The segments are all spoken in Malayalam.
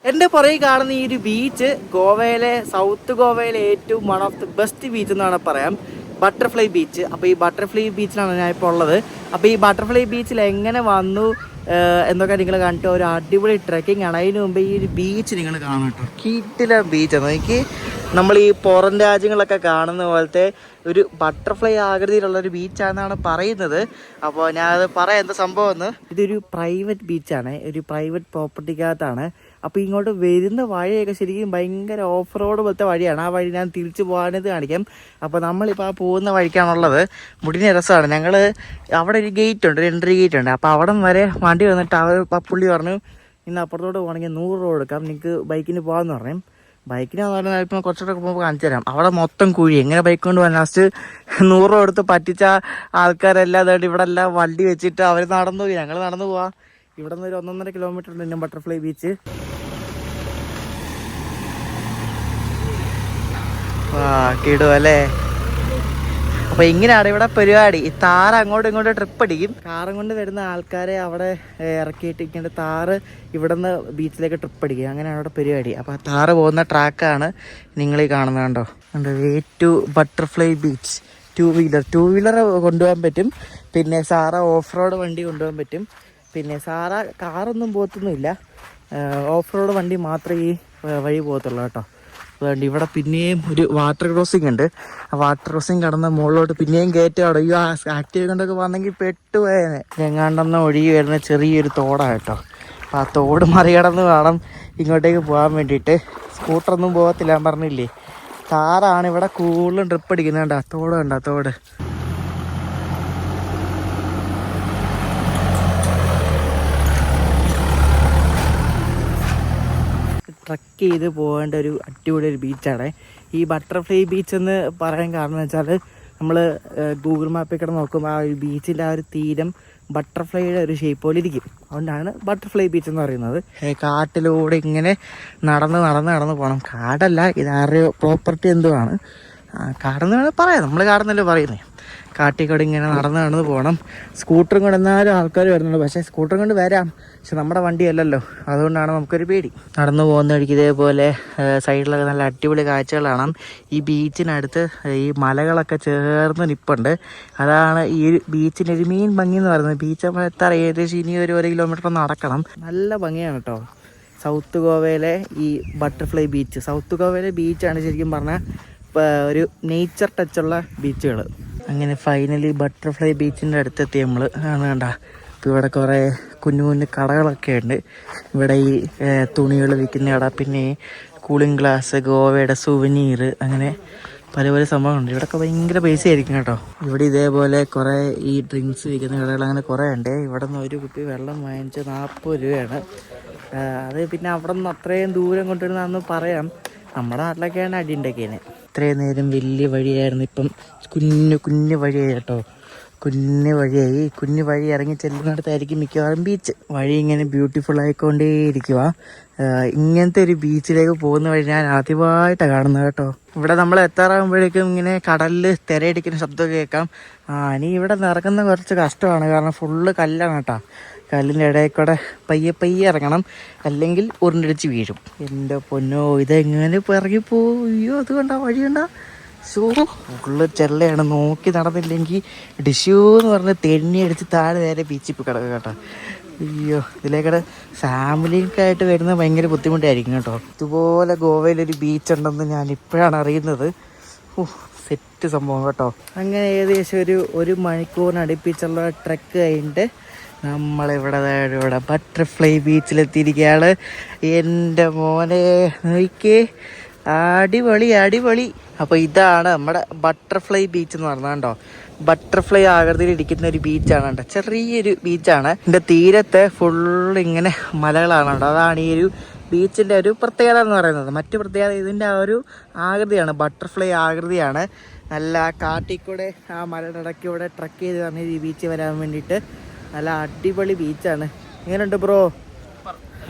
എൻ്റെ പുറകെ കാണുന്ന ഈ ഒരു ബീച്ച് ഗോവയിലെ സൗത്ത് ഗോവയിലെ ഏറ്റവും one of the best beach എന്നാണ് പറയാം, ബട്ടർഫ്ലൈ ബീച്ച്. അപ്പോൾ ഈ ബട്ടർഫ്ലൈ ബീച്ചിലാണ് ഞാൻ ഇപ്പോൾ ഉള്ളത്. അപ്പോൾ ഈ ബട്ടർഫ്ലൈ ബീച്ചിൽ എങ്ങനെ വന്നു എന്നൊക്കെ നിങ്ങൾ കണ്ടിട്ട് ഒരു അടിപൊളി ട്രെക്കിംഗ് ആണ്. അതിന് മുമ്പ് ഈ ഒരു ബീച്ച് നിങ്ങൾ കാണും കേട്ടോ. കീട്ടിലെ ബീച്ചാണ്. എനിക്ക് നമ്മൾ ഈ പുറം രാജ്യങ്ങളൊക്കെ കാണുന്ന പോലത്തെ ഒരു ബട്ടർഫ്ലൈ ആകൃതിയിലുള്ളൊരു ബീച്ചാണെന്നാണ് പറയുന്നത്. അപ്പോൾ ഞാനത് പറയാം എന്താ സംഭവം എന്ന്. ഇതൊരു പ്രൈവറ്റ് ബീച്ചാണ്, ഒരു പ്രൈവറ്റ് പ്രോപ്പർട്ടിക്കകത്താണ്. അപ്പോൾ ഇങ്ങോട്ട് വരുന്ന വഴിയൊക്കെ ശരിക്കും ഭയങ്കര ഓഫ് റോഡ് പോലത്തെ വഴിയാണ്. ആ വഴി ഞാൻ തിരിച്ചു പോകാനത് കാണിക്കാം. അപ്പോൾ നമ്മളിപ്പോൾ ആ പോകുന്ന വഴിക്കാണുള്ളത്. മുടിഞ്ഞ രസമാണ്. ഞങ്ങൾ അവിടെ ഒരു ഗേറ്റ് ഉണ്ട്, ഒരു എൻട്രി ഗേറ്റ് ഉണ്ട്. അപ്പോൾ അവിടെ വരെ വണ്ടി വന്നിട്ട് പുള്ളി പറഞ്ഞു ഇന്ന് അപ്പുറത്തോട്ട് പോകണമെങ്കിൽ 100 രൂപ കൊടുക്കാം, നിങ്ങൾക്ക് ബൈക്കിന് പോകാമെന്ന് പറഞ്ഞു. ബൈക്കിനാന്ന് പറഞ്ഞാൽ ഇപ്പം കുറച്ചുകൂടെ പോകുമ്പോൾ കാണിച്ചു തരാം. അവിടെ മൊത്തം കുഴി, എങ്ങനെ ബൈക്ക് കൊണ്ട് പോകാൻ. ലാസ്റ്റ് 100 രൂപ കൊടുത്ത് പറ്റിച്ച ആൾക്കാരെല്ലാം അതായിട്ട് ഇവിടെ എല്ലാം വണ്ടി വെച്ചിട്ട് അവർ നടന്നു പോയി. ഞങ്ങൾ നടന്നു പോവാം. ഇവിടെ നിന്ന് ഒരു 1.5 കിലോമീറ്റർ ഉണ്ട് എൻ്റെ ബട്ടർഫ്ലൈ ബീച്ച്. കിടുവല്ലേ. അപ്പോൾ ഇങ്ങനെയാണ് ഇവിടെ പരിപാടി. ഈ താറ് അങ്ങോട്ടും ഇങ്ങോട്ടും ട്രിപ്പ് അടിക്കും. കാറും കൊണ്ട് വരുന്ന ആൾക്കാരെ അവിടെ ഇറക്കിയിട്ട് ഇങ്ങനെ താറ് ഇവിടെ നിന്ന് ബീച്ചിലേക്ക് ട്രിപ്പ് അടിക്കും. അങ്ങനെയാണ് അവിടെ പരിപാടി. അപ്പോൾ താറ് പോകുന്ന ട്രാക്കാണ് നിങ്ങൾ ഈ കാണുന്നത്. കണ്ടോ, way to butterfly beach. Two wheeler കൊണ്ടുപോകാൻ പറ്റും. പിന്നെ സാറ ഓഫ് റോഡ് വണ്ടി കൊണ്ടുപോകാൻ പറ്റും. പിന്നെ സാറ കാറൊന്നും പോകത്തൊന്നുമില്ല, ഓഫ് റോഡ് വണ്ടി മാത്രമേ ഈ വഴി പോകത്തുള്ളൂ കേട്ടോ. അതുകൊണ്ട് ഇവിടെ പിന്നെയും ഒരു വാട്ടർ ക്രോസിംഗ് ഉണ്ട്. ആ വാട്ടർ ക്രോസിംഗ് കടന്ന് മുകളിലോട്ട് പിന്നെയും കയറ്റം. ഈ ആക്റ്റീവ് കൊണ്ടൊക്കെ വന്നെങ്കിൽ പെട്ടുപോയേനെ. എങ്ങാണ്ടെന്ന് ഒഴുകി വരുന്ന ചെറിയൊരു തോടാണ് കേട്ടോ. അപ്പോൾ ആ തോട് മറികടന്ന് വേണം ഇങ്ങോട്ടേക്ക് പോകാൻ വേണ്ടിയിട്ട്. സ്കൂട്ടറൊന്നും പോകത്തില്ല, ഞാൻ പറഞ്ഞില്ലേ. താറാണ് ഇവിടെ കൂടുതലും ട്രിപ്പ് അടിക്കുന്നത്. കണ്ടോ തോട്, കണ്ടോ തോട്. ട്രക്ക് ചെയ്ത് പോകേണ്ട ഒരു അടിപൊളി ഒരു ബീച്ചാണ് ഈ ബട്ടർഫ്ലൈ ബീച്ച് എന്ന് പറയാൻ കാരണം എന്ന് വെച്ചാൽ നമ്മൾ ഗൂഗിൾ മാപ്പിൽ കിടന്ന് നോക്കുമ്പോൾ ആ ഒരു ബീച്ചിൻ്റെ ആ ഒരു തീരം ബട്ടർഫ്ലൈയുടെ ഒരു ഷേപ്പ് പോലെ ഇരിക്കും. അതുകൊണ്ടാണ് ബട്ടർഫ്ലൈ ബീച്ച് എന്ന് പറയുന്നത്. കാട്ടിലൂടെ ഇങ്ങനെ നടന്ന് പോകണം. കാടല്ല, ഇതാരുടെ പ്രോപ്പർട്ടി എന്തുവാണ്, കാടെന്ന് വേണമെങ്കിൽ പറയാം. നമ്മൾ കാടെന്നല്ലേ പറയുന്നത്. കാട്ടിക്കൂടെ ഇങ്ങനെ നടന്ന് പോകണം. സ്കൂട്ടറും കൊണ്ട് എന്നാലും ആൾക്കാർ വരുന്നുണ്ട്. പക്ഷേ സ്കൂട്ടറും കൊണ്ട് വരാം, പക്ഷെ നമ്മുടെ വണ്ടിയല്ലല്ലോ. അതുകൊണ്ടാണ് നമുക്കൊരു പേടി. നടന്നു പോകുന്ന വഴിക്ക് ഇതേപോലെ സൈഡിലൊക്കെ നല്ല അടിപൊളി കാഴ്ചകൾ കാണാം. ഈ ബീച്ചിനടുത്ത് ഈ മലകളൊക്കെ ചേർന്ന് നിൽപ്പുണ്ട്. അതാണ് ഈ ഒരു ബീച്ചിൻ്റെ ഒരു മെയിൻ ഭംഗി എന്ന് പറയുന്നത്. ബീച്ച് നമ്മൾ എത്ര ഏകദേശം ഇനി ഒരു 1 കിലോമീറ്റർ നടക്കണം. നല്ല ഭംഗിയാണ് കേട്ടോ സൗത്ത് ഗോവയിലെ ഈ ബട്ടർഫ്ലൈ ബീച്ച്. സൗത്ത് ഗോവയിലെ ബീച്ചാണ് ശരിക്കും പറഞ്ഞാൽ ഒരു നേച്ചർ ടച്ചുള്ള ബീച്ചുകൾ. അങ്ങനെ ഫൈനലി ബട്ടർഫ്ലൈ ബീച്ചിൻ്റെ അടുത്തെത്തി നമ്മൾ. കണ്ട ഇപ്പോൾ ഇവിടെ കുറേ കുഞ്ഞു കടകളൊക്കെ ഉണ്ട്. ഇവിടെ ഈ തുണികൾ വിൽക്കുന്ന കട, പിന്നെ കൂളിംഗ് ഗ്ലാസ്, ഗോവയുടെ സുവനീർ, അങ്ങനെ പല പല സംഭവങ്ങളുണ്ട്. ഇവിടെയൊക്കെ ഭയങ്കര പൈസ ആയിരിക്കും കേട്ടോ. ഇവിടെ ഇതേപോലെ കുറേ ഈ ഡ്രിങ്ക്സ് വിൽക്കുന്ന കടകൾ അങ്ങനെ കുറേ ഉണ്ട്. ഇവിടെ നിന്ന് ഒരു കുപ്പി വെള്ളം വാങ്ങിച്ച് 40 രൂപയാണ്. അത് പിന്നെ അവിടെ നിന്ന് അത്രയും ദൂരം കൊണ്ടുവരുന്നതെന്ന് പറയാം. നമ്മുടെ നാട്ടിലൊക്കെയാണ് അടി ഉണ്ടാക്കിയത്. ഇത്രയും നേരം വലിയ വഴിയായിരുന്നു, ഇപ്പം കുഞ്ഞു വഴിയായി കേട്ടോ. കുഞ്ഞു വഴി ഇറങ്ങി ചെല്ലുന്നിടത്തായിരിക്കും മിക്കവാറും ബീച്ച്. വഴി ഇങ്ങനെ ബ്യൂട്ടിഫുൾ ആയിക്കൊണ്ടേയിരിക്കുക. ഇങ്ങനത്തെ ഒരു ബീച്ചിലേക്ക് പോകുന്ന വഴി ഞാൻ ആദ്യമായിട്ടാണ് കാണുന്നത് കേട്ടോ. ഇവിടെ നമ്മൾ എത്താറാകുമ്പോഴേക്കും ഇങ്ങനെ കടലിൽ തിരയടിക്കുന്ന ശബ്ദം കേൾക്കാം. ഇനി ഇവിടെ നിറങ്ങുന്ന കുറച്ച് കഷ്ടമാണ്, കാരണം ഫുള്ള് കല്ലാണ് കേട്ടോ. കല്ലിൻ്റെ ഇടയിൽ കൂടെ പയ്യെ ഇറങ്ങണം, അല്ലെങ്കിൽ ഉരുണ്ടടിച്ച് വീഴും. എൻ്റെ പൊന്നോ, ഇതെങ്ങനെ ഇറങ്ങിപ്പോവും. അയ്യോ, അത് കണ്ട വഴി കണ്ട. ഫുള്ള് ചെള്ളയാണ്. നോക്കി നടന്നില്ലെങ്കിൽ ഡിഷ്യൂ എന്ന് പറഞ്ഞ് തെണ്ണി അടിച്ച് താഴെ നേരെ ബീച്ചിൽ പോയി കിടക്കുക കേട്ടോ. അയ്യോ, ഇതിലേക്കടെ ഫാമിലിയൊക്കെ ആയിട്ട് വരുന്നത് ഭയങ്കര ബുദ്ധിമുട്ടായിരിക്കും കേട്ടോ. ഇതുപോലെ ഗോവയിലൊരു ബീച്ച് ഉണ്ടെന്ന് ഞാൻ ഇപ്പോഴാണ് അറിയുന്നത്. സെറ്റ് സംഭവം കേട്ടോ. അങ്ങനെ ഏകദേശം ഒരു മണിക്കൂറിനടുപ്പിച്ചുള്ള ട്രെക്ക് കഴിഞ്ഞിട്ട് നമ്മളിവിടെ ബട്ടർഫ്ലൈ ബീച്ചിലെത്തിയിരിക്കുകയാണ്. എൻ്റെ മോനെ നോക്കിയേ, അടിപൊളി. അപ്പോൾ ഇതാണ് നമ്മുടെ ബട്ടർഫ്ലൈ ബീച്ച് എന്ന് പറഞ്ഞാൽ കേട്ടോ. ബട്ടർഫ്ലൈ ആകൃതിയിൽ ഇരിക്കുന്ന ഒരു ബീച്ചാണ് കേട്ടോ. ചെറിയൊരു ബീച്ചാണ്. ഇതിൻ്റെ തീരത്തെ ഫുള്ള് ഇങ്ങനെ മലകളാണ് കേട്ടോ. അതാണ് ഈ ഒരു ബീച്ചിൻ്റെ ഒരു പ്രത്യേകത എന്ന് പറയുന്നത്. മറ്റു പ്രത്യേകത ഇതിൻ്റെ ആ ഒരു ആകൃതിയാണ്, ബട്ടർഫ്ലൈ ആകൃതിയാണ്. നല്ല കാട്ടിക്കൂടെ ആ മലയുടെ ഇടയ്ക്കൂടെ ട്രക്ക് ചെയ്ത് വന്ന ഈ ബീച്ച് വരാൻ വേണ്ടിയിട്ട് നല്ല അടിപൊളി ബീച്ചാണ്. എങ്ങനെയുണ്ട് ബ്രോ?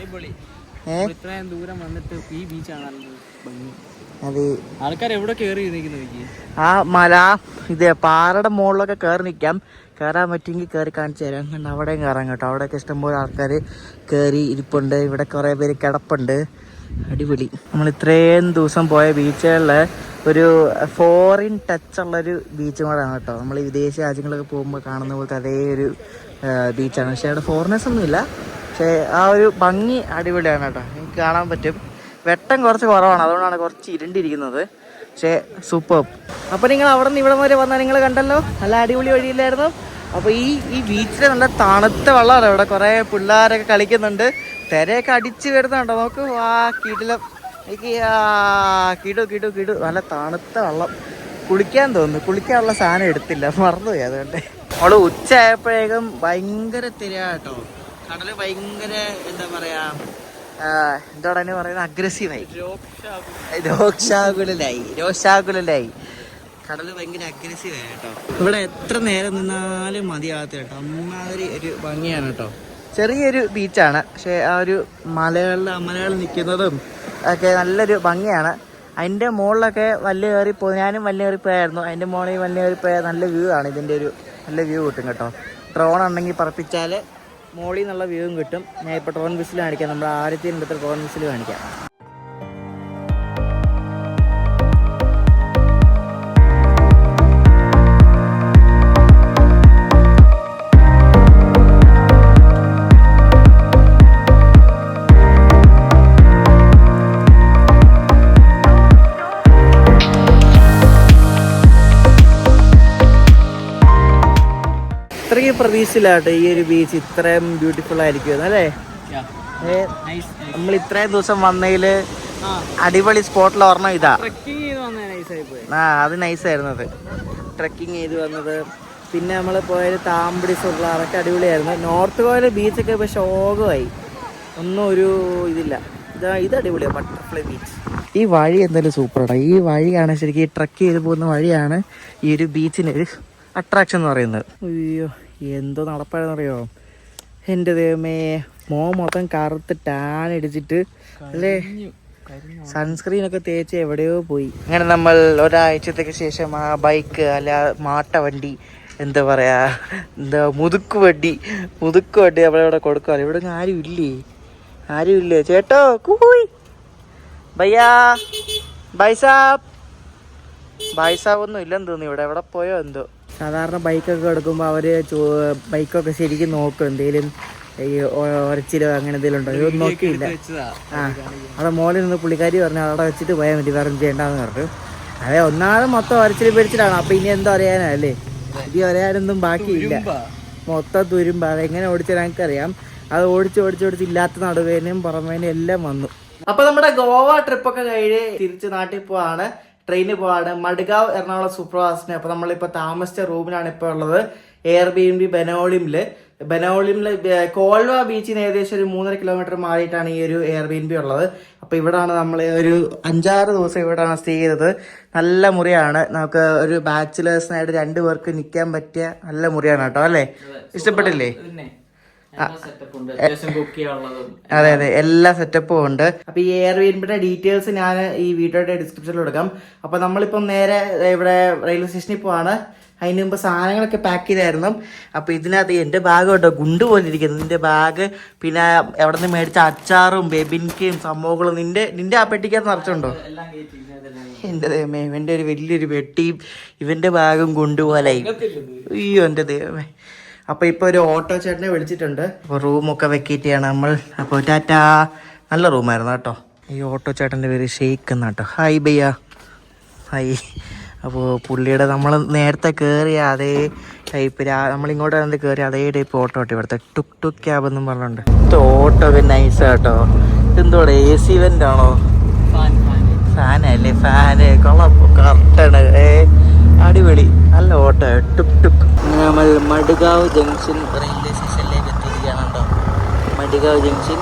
ഇത്രയും ദൂരം വന്നിട്ട് ഈ ബീച്ചാണ് അത് ആൾക്കാർ എവിടെ കയറി ആ മല ഇത് പാറയുടെ മുകളിലൊക്കെ കയറി നിൽക്കാം. കയറാൻ പറ്റുമെങ്കിൽ കയറി കാണിച്ചു തരാം. കണ്ട് അവിടെയും കയറാം കേട്ടോ. അവിടെയൊക്കെ ഇഷ്ടംപോലെ ആൾക്കാർ കയറി ഇരിപ്പുണ്ട്. ഇവിടെ കുറേ പേര് കിടപ്പുണ്ട്. അടിപൊളി. നമ്മൾ ഇത്രയും ദിവസം പോയ ബീച്ചുകളിൽ ഒരു ഫോറിൻ ടച്ച് ഉള്ളൊരു ബീച്ചും കൂടെയാണ് കേട്ടോ. നമ്മൾ ഈ വിദേശ രാജ്യങ്ങളൊക്കെ പോകുമ്പോൾ കാണുന്ന പോലത്തെ അതേ ഒരു ബീച്ചാണ്. പക്ഷേ അവിടെ ഫോറിനേഴ്സ് ഒന്നുമില്ല. പക്ഷേ ആ ഒരു ഭംഗി അടിപൊളിയാണ് കേട്ടോ. എനിക്ക് കാണാൻ പറ്റും. വെട്ടം കുറച്ച് കുറവാണ്, അതുകൊണ്ടാണ് കുറച്ച് ഇരുണ്ടിരിക്കുന്നത്. പക്ഷേ സൂപ്പർ. അപ്പോൾ നിങ്ങൾ അവിടെ നിന്ന് ഇവിടെ വരെ വന്നാൽ നിങ്ങൾ കണ്ടല്ലോ, നല്ല അടിപൊളി വഴിയില്ലായിരുന്നു. അപ്പോൾ ഈ ബീച്ചിൽ നല്ല തണുത്ത വെള്ളമാണ്. ഇവിടെ കുറേ പിള്ളേരൊക്കെ കളിക്കുന്നുണ്ട്. തിരയൊക്കെ അടിച്ച് വരുന്നുണ്ടോ നോക്ക്. വാ കിടിലം. എനിക്ക് കിടു നല്ല തണുത്ത വെള്ളം. കുളിക്കാൻ തോന്നുന്നു. കുളിക്കാനുള്ള സാധനം എടുത്തില്ല, മറന്നുപോയി. അതുകൊണ്ട് അവള് ഉച്ച ആയപ്പോഴേക്കും ഭയങ്കര തിരയാട്ടോ. കടല് ഭയങ്കര എന്താ പറയാ, എന്താണ് പറയുന്നത്, അഗ്രസീവായി, രോഷാകുലായി. കടല് ഭയങ്കര അഗ്രസീവായി കേട്ടോ. ഇവിടെ എത്ര നേരം നിന്നാലും മതിയാകത്തില്ല കേട്ടോ. അമ്മാതിരി ഒരു ഭംഗിയാണ് കേട്ടോ. ചെറിയൊരു ബീച്ചാണ്, പക്ഷേ ആ ഒരു മലകളിൽ നിൽക്കുന്നതും ഒക്കെ നല്ലൊരു ഭംഗിയാണ്. അതിൻ്റെ മുകളിലൊക്കെ വല്ല് കയറിപ്പോയി. ഞാനും വല്ല് കയറിപ്പോയായിരുന്നു. അതിൻ്റെ മുകളിൽ വല്ല് കയറിപ്പോയാൽ നല്ല വ്യൂ ആണ്. ഇതിൻ്റെ ഒരു നല്ല വ്യൂ കിട്ടും കേട്ടോ. ഡ്രോൺ ഉണ്ടെങ്കിൽ പറപ്പിച്ചാൽ മോളിൽ നിന്നുള്ള വ്യൂവും കിട്ടും. ഞാൻ ഇപ്പോൾ ഡ്രോൺ വിസിൽ കാണിക്കാം. നമ്മുടെ ആദ്യത്തെ അടുത്ത് ഡ്രോൺ വിസിൽ കാണിക്കാം. ഇത്രയും പ്രതീക്ഷയിലാട്ടോ ഈ ഒരു ബീച്ച് ഇത്രയും ബ്യൂട്ടിഫുൾ ആയിരിക്കും അല്ലേ. നമ്മൾ ഇത്രയും ദിവസം വന്നതില് അടിപൊളി സ്പോട്ടിൽ ഓർമ്മ ഇതാ. അത് നൈസായിരുന്നു. അത് ട്രക്കിങ് ചെയ്ത് വന്നത്. പിന്നെ നമ്മൾ പോയത് താമ്പടി സുള്ള, അതൊക്കെ അടിപൊളിയായിരുന്നു. നോർത്ത് ഗോവയിലെ ബീച്ചൊക്കെ ഇപ്പോൾ ശോകമായി, ഒന്നും ഒരു ഇതില്ല. ഇത് അടിപൊളിയാണ്, ബട്ടർഫ്ലൈ ബീച്ച്. ഈ വഴി എന്തായാലും സൂപ്പറാണ്. ഈ വഴിയാണ് ശരിക്കും ട്രക്ക് ചെയ്ത് പോകുന്ന വഴിയാണ് ഈ ഒരു ബീച്ചിന് ഒരു അട്രാക്ഷൻ എന്ന് പറയുന്നത്. അയ്യോ എന്തോ നടപ്പായെന്നറിയോ എൻ്റെ ദൈവമേ. മൊത്തം കറുത്ത് ടാൻ അടിച്ചിട്ട് അല്ലേ, സൺസ്ക്രീനൊക്കെ തേച്ച് എവിടെയോ പോയി. അങ്ങനെ നമ്മൾ ഒരാഴ്ചത്തേക്ക് ശേഷം ആ ബൈക്ക് അല്ല മാട്ട വണ്ടി എന്താ പറയാ, മുതുക്ക് വണ്ടി നമ്മളിവിടെ കൊടുക്കുക. ഇവിടെ ആരും ഇല്ലേ ചേട്ടോ? കൂയ് ഭയ്യാ, ഭായ്സാബ് ഒന്നും ഇല്ലെന്ന് തോന്നി ഇവിടെ. എവിടെ പോയോ എന്തോ. സാധാരണ ബൈക്കൊക്കെ എടുക്കുമ്പോൾ അവർ ബൈക്കൊക്കെ ശരിക്കും നോക്കും, എന്തെങ്കിലും ഈ ഒരച്ചിലോ അങ്ങനെ എന്തെങ്കിലും ഉണ്ടോ, ഇതൊന്നും നോക്കിയില്ല. അവിടെ മോളിൽ നിന്ന് പുള്ളിക്കാരി പറഞ്ഞു അവിടെ വെച്ചിട്ട് പോയാൽ മതി, വേറെ ചെയ്യേണ്ടെന്ന് പറഞ്ഞു. അതെ, ഒന്നാമത് മൊത്തം ഒരച്ചിൽ പിടിച്ചിട്ടാണ്. അപ്പം ഇനി എന്തോ അറിയാനല്ലേ, ഇത് അറിയാനൊന്നും ബാക്കിയില്ല, മൊത്തം തുരുമ്പ. അതെങ്ങനെ ഓടിച്ചാൽ ഞങ്ങൾക്കറിയാം. അത് ഓടിച്ച് ഇല്ലാത്ത നടുവേനും പുറമേനും എല്ലാം വന്നു. അപ്പോൾ നമ്മുടെ ഗോവ ട്രിപ്പൊക്കെ കഴിഞ്ഞ് തിരിച്ച് നാട്ടിൽ പോവാണ്. ട്രെയിനിൽ പോവാണ് മഡ്ഗാവ് എറണാകുളം സൂപ്പർഫാസ്റ്റിന്. അപ്പോൾ നമ്മളിപ്പോൾ താമസിച്ച റൂമിലാണ് ഇപ്പോൾ ഉള്ളത്, എയർബിഎൻബി ബനോളിമിൽ. കോൾവ ബീച്ചിന് ഏകദേശം ഒരു 3.5 കിലോമീറ്റർ മാറിയിട്ടാണ് ഈ ഒരു എയർബിഎൻബി ഉള്ളത്. അപ്പോൾ ഇവിടാണ് നമ്മൾ ഒരു 5-6 ദിവസം ഇവിടെയാണ് സ്റ്റേ ചെയ്തത്. നല്ല മുറിയാണ്, നമുക്ക് ഒരു ബാച്ചിലേഴ്സിനായിട്ട് 2 പേർക്ക് നിൽക്കാൻ പറ്റിയ നല്ല മുറിയാണ് കേട്ടോ. അല്ലേ, ഇഷ്ടപ്പെട്ടില്ലേ? അതെ, എല്ലാ സെറ്റപ്പും ഉണ്ട്. അപ്പൊ ഈ എയർബിഎൻബിയുടെ ഡീറ്റെയിൽസ് ഞാൻ ഈ വീഡിയോയുടെ ഡിസ്ക്രിപ്ഷനിൽ കൊടുക്കാം. അപ്പൊ നമ്മളിപ്പം നേരെ ഇവിടെ റെയിൽവേ സ്റ്റേഷനിൽ പോവാണ്. അതിന് മുമ്പ് സാധനങ്ങളൊക്കെ പാക്ക് ചെയ്തായിരുന്നു. അപ്പൊ ഇതിനകത്ത് എൻ്റെ ബാഗ് കേട്ടോ ഗുണ്ട് പോലെ ഇരിക്കുന്നത്, നിന്റെ ബാഗ്. പിന്നെ എവിടെ നിന്ന് മേടിച്ച അച്ചാറും ബേബിൻകയും സംഭവങ്ങളും നിന്റെ ആ പെട്ടിക്കകത്ത് നിറച്ചുണ്ടോ? എൻ്റെ ദൈവമേ, ഇവൻ്റെ ഒരു വലിയൊരു പെട്ടിയും ഇവൻ്റെ ബാഗും കൊണ്ടുപോലായി. അയ്യോ എൻ്റെ ദൈവമേ. അപ്പോൾ ഇപ്പോൾ ഒരു ഓട്ടോ ചേട്ടനെ വിളിച്ചിട്ടുണ്ട്. അപ്പോൾ റൂമൊക്കെ വെക്കേറ്റ് ചെയ്യണം നമ്മൾ. അപ്പോൾ ടാറ്റാ. നല്ല റൂമായിരുന്നു കേട്ടോ. ഈ ഓട്ടോ ചേട്ടൻ്റെ പേര് ഷെയ്ഖ് എന്നാ കേട്ടോ. ഹായ് ഭയ്യ, ഹായ്. അപ്പോൾ പുള്ളിയുടെ നമ്മൾ നേരത്തെ കയറിയ അതേ ടൈപ്പ്, നമ്മളിങ്ങോട്ട് വന്ന് കയറിയ അതേ ടൈപ്പ് ഓട്ടോ കേട്ടോ. ഇവിടുത്തെ ടുക് ക്യാബ് എന്നും പറഞ്ഞിട്ടുണ്ട്. ഇത് ഓട്ടോ ഒക്കെ നൈസ് കേട്ടോ. ഇതെന്തോടെ AC വെൻ്റ് ആണോ? ഫാനല്ലേ, ഫാന് കൊള്ളാം, കറക്റ്റാണ്. അടിപൊളി, നല്ല ഓട്ടോ. ടുക്. അങ്ങനെ നമ്മൾ മഡ്ഗാവ് ജംഗ്ഷൻ റെയിൽവേ സ്റ്റേഷനിലേക്ക് എത്തിയിരിക്കുകയാണ് കേട്ടോ. മഡ്ഗാവ് ജംഗ്ഷൻ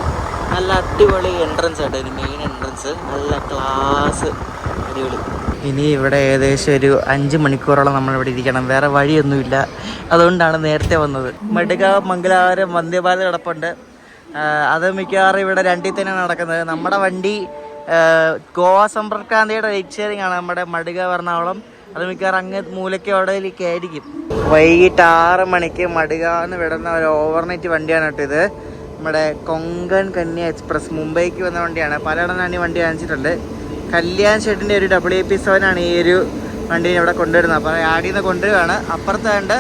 നല്ല അടിപൊളി എൻട്രൻസ് ആട്ടോ, ഒരു മെയിൻ എൻട്രൻസ്, നല്ല ക്ലാസ്, അടിപൊളി. ഇനി ഇവിടെ ഏകദേശം ഒരു 5 മണിക്കൂറോളം നമ്മളിവിടെ ഇരിക്കണം, വേറെ വഴിയൊന്നുമില്ല. അതുകൊണ്ടാണ് നേരത്തെ വന്നത്. മഡ്ഗാവ് മംഗലാപുരം വന്ദേഭാരത് കിടപ്പുണ്ട്. അത് മിക്കവാറും ഇവിടെ 2 തന്നെയാണ് നടക്കുന്നത്. നമ്മുടെ വണ്ടി ഗോവ സമ്പർക്ക് ക്രാന്തിയുടെ റൈറ്റ് ഷെയറിംഗ് ആണ് നമ്മുടെ മഡ്ഗാവ് എറണാകുളം. അത് മിക്കവാറും അങ്ങ് മൂലയ്ക്ക് അവിടേക്ക് ആയിരിക്കും. വൈകിട്ട് 6 മണിക്ക് മഡ്ഗാവിന്ന് വിടുന്ന ഒരു ഓവർനൈറ്റ് വണ്ടിയാണ് കേട്ടോ ഇത്. നമ്മുടെ കൊങ്കൺ കന്യ എക്സ്പ്രസ് മുംബൈക്ക് വന്ന വണ്ടിയാണ്. പലയിടം ഞാൻ ഈ വണ്ടി കാണിച്ചിട്ടുണ്ട്. കല്യാൺ ഷെഡിൻ്റെ ഒരു WP7 ആണ് ഈ ഒരു വണ്ടീനെ ഇവിടെ കൊണ്ടുവരുന്നത്. അപ്പോൾ ആഡിൽ നിന്ന് കൊണ്ടുവരികയാണ്. അപ്പുറത്ത് കണ്ട്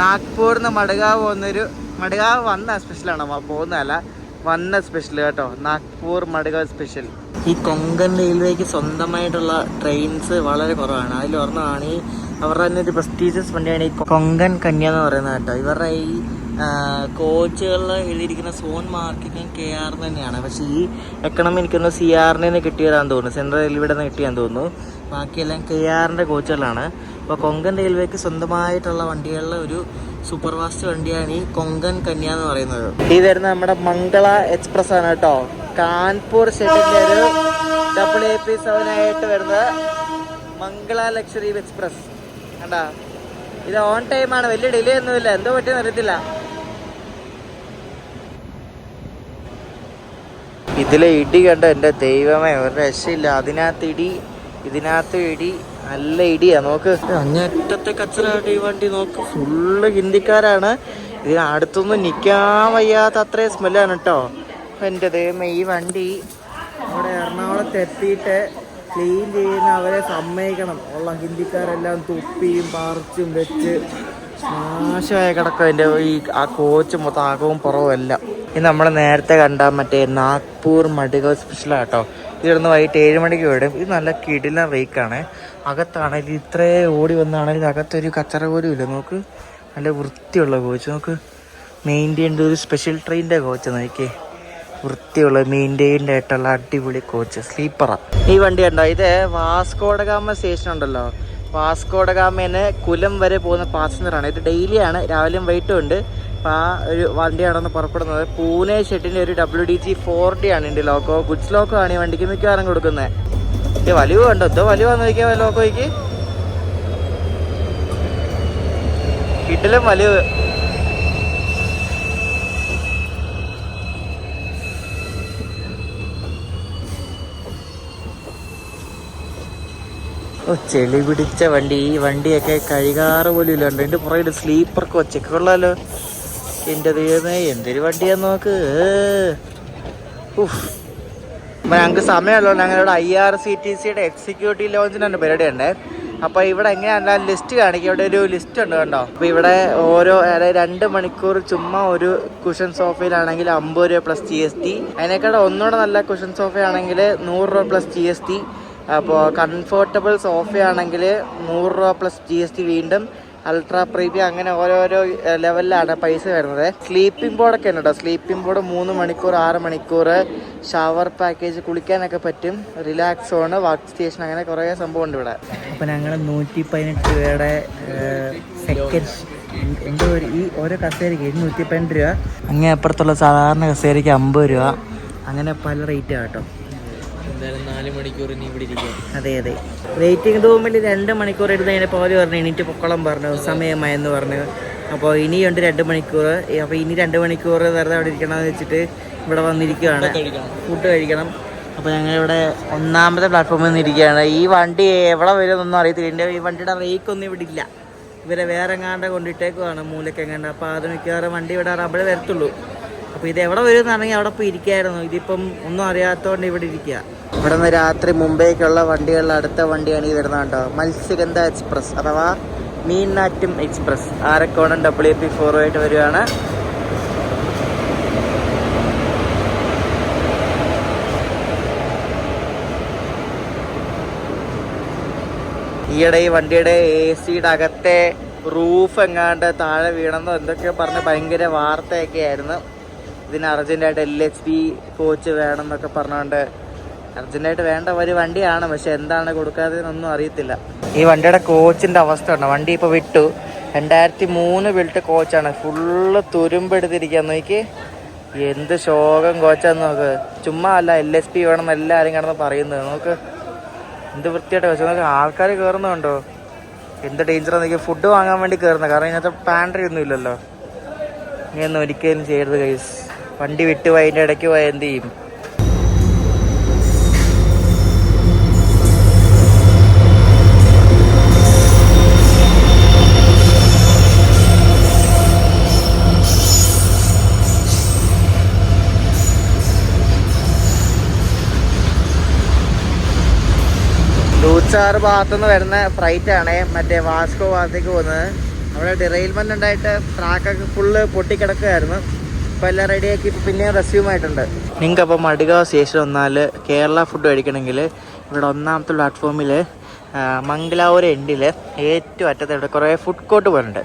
നാഗ്പൂരിൽ നിന്ന് മഡ്ഗാവ് പോകുന്നൊരു മഡ്ഗാവ് വന്ന സ്പെഷ്യലാണ്, പോകുന്നതല്ല വന്ന സ്പെഷ്യൽ കേട്ടോ. നാഗ്പൂർ മഡ്ഗാവ് സ്പെഷ്യൽ. ഈ കൊങ്കൺ റെയിൽവേക്ക് സ്വന്തമായിട്ടുള്ള ട്രെയിൻസ് വളരെ കുറവാണ്. അതിലൊരെണ്ണമാണ് ഈ അവരുടെ തന്നെ ഒരു പ്രസ്റ്റീജിയസ് വണ്ടിയാണ് ഈ കൊങ്കൺ കന്യ എന്ന് പറയുന്നത് കേട്ടോ. ഇവരുടെ ഈ കോച്ചുകളിൽ എഴുതിയിരിക്കുന്ന സോൺ മാർക്കിങ് KR തന്നെയാണ്. പക്ഷേ ഈ എക്കണോമി എനിക്കൊന്ന് CRന് കിട്ടിയതാന്ന് തോന്നുന്നു, സെൻട്രൽ റെയിൽവേയുടെ നിന്ന് കിട്ടിയാന്ന് തോന്നുന്നു. ബാക്കിയെല്ലാം KRൻ്റെ കോച്ചുകളാണ്. അപ്പോൾ കൊങ്കൺ റെയിൽവേക്ക് സ്വന്തമായിട്ടുള്ള വണ്ടികളിലെ ഒരു സൂപ്പർ ഫാസ്റ്റ് വണ്ടിയാണ് ഈ കൊങ്കൺ കന്യ എന്ന് പറയുന്നത്. ഈ വരുന്ന നമ്മുടെ മംഗള എക്സ്പ്രസ് ആണ് കേട്ടോ. കാൺപൂർ ഷെഡിൻ്റെ ഒരു WP7 ആയിട്ട് വരുന്ന മംഗള ലക്ഷറി എക്സ്പ്രസ് കണ്ടാ. ഇത് ഓൺ ടൈമാണ്, വലിയ ഡിലേ ഒന്നുമില്ല. എന്തോ പറ്റിയെന്ന് അറിയത്തില്ല. ഇതിലെ ഇടി കണ്ടോ എൻ്റെ ദൈവമേ, ഒരു രക്ഷയില്ല. ഇതിനകത്ത് ഇടി നല്ല ഇടിയാ. നോക്ക്, അങ്ങേറ്റത്തെ കച്ചറായിട്ട് ഈ വണ്ടി. നോക്ക്, ഫുള്ള് ഹിന്ദിക്കാരാണ്. ഇതിനടുത്തൊന്നും നിൽക്കാൻ വയ്യാത്ത അത്രയും സ്മെല്ലാണ് കേട്ടോ. എൻ്റെ ദൈവമേ, ഈ വണ്ടി അവിടെ എറണാകുളത്ത് എത്തിയിട്ട് ക്ലീൻ ചെയ്യുന്ന അവരെ സമ്മതിക്കണം. ഉള്ള ഹിന്ദിക്കാരെല്ലാം തുപ്പിയും പറിച്ചും വെച്ച് നാശമായ കിടക്കും. അതിൻ്റെ ആ കോച്ച് മൊത്തം ആകവും പുറവും എല്ലാം. ഇത് നമ്മൾ നേരത്തെ കണ്ട മറ്റേ നാഗ്പൂർ മഡ്ഗാവ് സ്പെഷ്യലാണ് കേട്ടോ. ഇതിവിടുന്ന് വൈകിട്ട് 7 മണിക്ക് വിടും. ഇത് നല്ല കിടിലൻ റേക്കാണ്. അകത്താണെങ്കിൽ ഇത്രേ ഓടി വന്നാണെങ്കിൽ അകത്തൊരു കച്ചറ പോലും ഇല്ല. നോക്ക്, നല്ല വൃത്തിയുള്ള കോച്ച്. നോക്ക്, മെയിൻറ്റെയിൻഡ് ഒരു സ്പെഷ്യൽ ട്രെയിനിൻ്റെ കോച്ച്. നോക്കിയേ, വൃത്തിയുള്ള മെയിൻറ്റെയിൻഡ് ആയിട്ടുള്ള അടിപൊളി കോച്ച്, സ്ലീപ്പറാണ് ഈ വണ്ടി ഉണ്ടോ. ഇത് വാസ്കോഡഗാമ സ്റ്റേഷൻ ഉണ്ടല്ലോ, വാസ്കോഡഗാമേന്ന് കുലം വരെ പോകുന്ന പാസഞ്ചറാണ്. ഇത് ഡെയിലിയാണ്, രാവിലെയും വൈകിട്ടും ഉണ്ട്. അപ്പോൾ ആ ഒരു വണ്ടിയാണെന്ന് പുറപ്പെടുന്നത്. പൂനെ ഷെഡിൻ്റെ ഒരു WDG40 ആണ് ഇതിൻ്റെ ലോക്കോ. ഗുഡ്സ് ലോക്കോ ആണ് ഈ വണ്ടിക്ക് മിക്കവാറും കൊടുക്കുന്നത്. ഇത് വലിവ് കണ്ടോ, എന്തോ വലിവാന്ന് നോക്കിയാൽ ലോക്കോയ്ക്ക് കിട്ടിലും വലിവ്. ചെളി പിടിച്ച വണ്ടി. ഈ വണ്ടിയൊക്കെ കഴുകാറ് പോലും ഇല്ല. എൻ്റെ പുറകിൽ സ്ലീപ്പർ കോച്ചൊക്കെ കൊള്ളാലോ. എൻ്റെ ദൈവമേ, എന്തൊരു വണ്ടിയാന്ന് നോക്ക്. അപ്പം ഞങ്ങൾക്ക് സമയമല്ലോ. ഞങ്ങളിവിടെ IRCTCയുടെ എക്സിക്യൂട്ടീവ് ലോഞ്ചിനാണ് പരിപാടി ഉണ്ട്. അപ്പോൾ ഇവിടെ എങ്ങനെയാണ് ലിസ്റ്റ് കാണിക്കുക. ഇവിടെ ഒരു ലിസ്റ്റ് ഉണ്ട് കണ്ടോ. അപ്പോൾ ഇവിടെ ഓരോ 2 മണിക്കൂർ ചുമ്മാ ഒരു കുഷൻ സോഫയിലാണെങ്കിൽ 50 രൂപ പ്ലസ് GST. അതിനേക്കാൾ ഒന്നുകൂടെ നല്ല കുഷൻ സോഫയാണെങ്കിൽ 100 രൂപ പ്ലസ് GST. അപ്പോൾ കംഫർട്ടബിൾ സോഫയാണെങ്കിൽ 100 രൂപ പ്ലസ് GST. വീണ്ടും അൾട്രാ പ്രീമിയം, അങ്ങനെ ഓരോരോ ലെവലിലാണ് പൈസ വരുന്നത്. സ്ലീപ്പിംഗ് ബോർഡൊക്കെ ഉണ്ട് കേട്ടോ. സ്ലീപ്പിംഗ് ബോർഡ് 3 മണിക്കൂർ, 6 മണിക്കൂർ, ഷവർ പാക്കേജ്, കുളിക്കാനൊക്കെ പറ്റും, റിലാക്സ് സോണ്, വർക്ക് സ്റ്റേഷൻ, അങ്ങനെ കുറേ സംഭവം ഉണ്ട് ഇവിടെ. അപ്പോൾ ഞങ്ങൾ 118 രൂപയുടെ സെക്കൻഡ് എൻ്റെ ഈ ഓരോ കസേരയ്ക്ക് 118 രൂപ. അങ്ങേ അപ്പുറത്തുള്ള സാധാരണ കസേരയ്ക്ക് 50 രൂപ. അങ്ങനെ പല റേറ്റാണ് കേട്ടോ. 4 മണിക്കൂർ ഇനി ഇവിടെ ഇരിക്കാം. അതെ അതെ. വെയിറ്റിംഗ് റൂമിൽ 2 മണിക്കൂർ ഇരുന്നതിന് പോലെ പറഞ്ഞു, എണീറ്റ് പൊക്കളം പറഞ്ഞു, സമയമായെന്ന് പറഞ്ഞു. അപ്പോൾ ഇനിയുണ്ട് 2 മണിക്കൂർ. അപ്പോൾ ഇനി 2 മണിക്കൂർ വെറുതെ അവിടെ ഇരിക്കണമെന്ന് വെച്ചിട്ട് ഇവിടെ വന്നിരിക്കുകയാണ്. ഫുഡ് കഴിക്കണം. അപ്പോൾ ഞങ്ങളിവിടെ 1ാമത്തെ പ്ലാറ്റ്ഫോമിൽ നിന്ന് ഇരിക്കുകയാണ്. ഈ വണ്ടി എവിടെ വരുമെന്നൊന്നും അറിയത്തില്ല. ഈ വണ്ടിയുടെ റേക്കൊന്നും ഇവിടെ ഇല്ല. ഇവരെ വേറെ എങ്ങാണ്ട് കൊണ്ടിട്ടേക്കുവാണ് മൂലക്കെങ്ങാണ്ട്. അപ്പോൾ അത് മിക്കവാറും വണ്ടി ഇവിടെ റബ്ബിൾ വരത്തുള്ളൂ. അപ്പോൾ ഇത് എവിടെ വരും എന്നാണെങ്കിൽ അവിടെ പോയി ഇരിക്കുകയായിരുന്നു. ഇതിപ്പം ഒന്നും അറിയാത്തതുകൊണ്ട് ഇവിടെ ഇരിക്കുക. ഇവിടെ നിന്ന് രാത്രി മുംബൈക്കുള്ള വണ്ടികളിൽ അടുത്ത വണ്ടിയാണ് ഈ വരുന്നത് കേട്ടോ. മത്സ്യഗന്ധ എക്സ്പ്രസ് അഥവാ മീനാറ്റും എക്സ്പ്രസ്. ആരക്കോണം WP4 ആയിട്ട് വരികയാണ്. ഈയിടെ ഈ വണ്ടിയുടെ AC-യുടെ അകത്തെ റൂഫ് എങ്ങാണ്ട് താഴെ വീണെന്നോ എന്തൊക്കെയോ പറഞ്ഞ് ഭയങ്കര വാർത്തയൊക്കെ ആയിരുന്നു. ഇതിന് അർജൻറ്റായിട്ട് LHB കോച്ച് വേണം എന്നൊക്കെ പറഞ്ഞുകൊണ്ട് അർജൻറ്റായിട്ട് വേണ്ട ഒരു വണ്ടിയാണ്. പക്ഷെ എന്താണ് കൊടുക്കാതെന്നൊന്നും അറിയത്തില്ല. ഈ വണ്ടിയുടെ കോച്ചിൻ്റെ അവസ്ഥ ഉണ്ട്. വണ്ടി ഇപ്പോൾ വിട്ടു. 2003 ബിൽറ്റ് കോച്ചാണ്. ഫുള്ള് തുരുമ്പെടുത്തിരിക്കുക. നോക്കി, എന്ത് ശോകം കോച്ചാന്ന് നോക്ക്. ചുമ്മാ അല്ല, LHB വേണമെന്ന് എല്ലാവരും കിടന്ന് പറയുന്നത്. നോക്ക്, എന്ത് വൃത്തിയായിട്ട് കോച്ച്. നോക്ക്, ആൾക്കാർ കയറുന്നുണ്ടോ, എന്ത് ഡേഞ്ചറാന്ന് നോക്കി. ഫുഡ് വാങ്ങാൻ വേണ്ടി കയറുന്നത്. കാരണം ഇതിനകത്ത് പാൻട്രി ഒന്നും ഇല്ലല്ലോ. ഇനിയൊന്നും ഒരിക്കലും ചെയ്യരുത് ഗൈസ്. വണ്ടി വിട്ടുപോയി അതിൻ്റെ ഇടയ്ക്ക് പോയി എന്ത് ചെയ്യും. ദൂച്ചാറ് ഭാഗത്തുനിന്ന് വരുന്ന ഫ്ലൈറ്റ് ആണ് മറ്റേ വാസ്കോ ഭാഗത്തേക്ക് പോകുന്നത്. അവിടെ ഡിറെയിൽമെന്റ് ഉണ്ടായിട്ട് ട്രാക്കൊക്കെ ഫുള്ള് പൊട്ടിക്കിടക്കുകയായിരുന്നു. ഇപ്പോൾ എല്ലാം റെഡിയാക്കി ഇപ്പോൾ പിന്നെയും റെസ്യൂം ആയിട്ടുണ്ട്. നിങ്ങൾക്ക് അപ്പോൾ മഡ്ഗാവ് സ്റ്റേഷൻ വന്നാൽ കേരള ഫുഡ് കഴിക്കണമെങ്കിൽ ഇവിടെ ഒന്നാമത്തെ പ്ലാറ്റ്ഫോമിൽ മംഗലാപുരം എൻഡിൽ ഏറ്റവും അറ്റത്ത് ഇവിടെ കുറേ ഫുഡ് കോർട്ട് പോലുണ്ട്.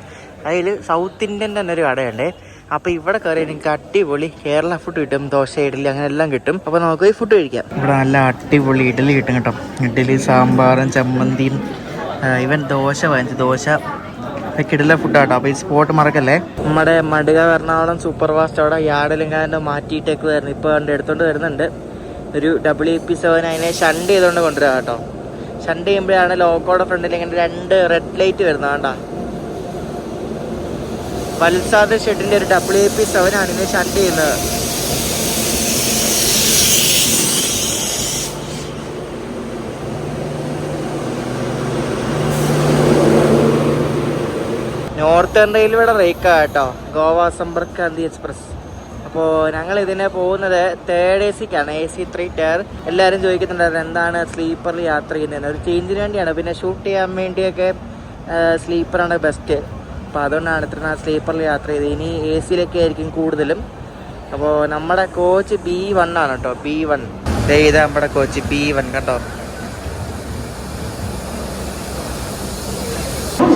അതിൽ സൗത്ത് ഇന്ത്യൻ തന്നെ ഒരു കടയുണ്ട്. അപ്പോൾ ഇവിടെ കയറി എനിക്ക് അടിപൊളി കേരള ഫുഡ് കിട്ടും. ദോശ, ഇഡ്ഡലി അങ്ങനെ എല്ലാം കിട്ടും. അപ്പോൾ നമുക്ക് ഈ ഫുഡ് കഴിക്കാം. ഇവിടെ നല്ല അടിപൊളി ഇഡ്ഡലി കിട്ടും കേട്ടോ. ഇഡ്ഡലി, സാമ്പാറും ചമ്മന്തിയും. ഇവൻ ദോശ വാങ്ങിച്ചു. ദോശ കിടില ഫുഡാട്ടോ. അപ്പോൾ ഈ സ്പോട്ട് മറക്കല്ലേ. നമ്മുടെ മഡ്ഗാവ് എറണാകുളം സൂപ്പർ ഫാസ്റ്റ് അവിടെ യാർഡിലെങ്ങാണ്ട് മാറ്റിയിട്ടേക്കുമായിരുന്നു. ഇപ്പോൾ കണ്ട് എടുത്തോണ്ട് വരുന്നുണ്ട്. ഒരു WP7 അതിനെ ഷണ്ട് ചെയ്തുകൊണ്ട് കൊണ്ടുവരാം കേട്ടോ. ഷണ്ട് ചെയ്യുമ്പോഴാണ് ലോക്കോയുടെ ഫ്രണ്ടിൽ ഇങ്ങനെ 2 റെഡ് ലൈറ്റ് വരുന്നത്. വേണ്ട, വത്സാദ് ഷെഡിൻ്റെ ഒരു WP7 ആണ് ഇതിനെ ഷണ്ട് ചെയ്യുന്നത്. നോർത്തേൺ റെയിൽവേയുടെ റേക്കാണ് കേട്ടോ, ഗോവ സമ്പർക്ക് ക്രാന്തി എക്സ്പ്രസ്. അപ്പോൾ ഞങ്ങൾ ഇതിനെ പോകുന്നത് 3rd AC-ക്കാണ്, AC 3 ടയർ. എല്ലാവരും ചോദിക്കുന്നുണ്ടായിരുന്നു എന്താണ് സ്ലീപ്പറിൽ യാത്ര ചെയ്യുന്നത്. ഒരു ചേഞ്ചിന് വേണ്ടിയാണ്. പിന്നെ ഷൂട്ട് ചെയ്യാൻ വേണ്ടിയൊക്കെ സ്ലീപ്പറാണ് ബെസ്റ്റ്. അപ്പോൾ അതുകൊണ്ടാണ് ഇത്ര സ്ലീപ്പറിൽ യാത്ര ചെയ്തത്. ഇനി AC-ലൊക്കെ ആയിരിക്കും കൂടുതലും. അപ്പോൾ നമ്മുടെ കോച്ച് B1 ആണ് കേട്ടോ. B1 ഇതാ നമ്മുടെ കോച്ച് B1 കേട്ടോ.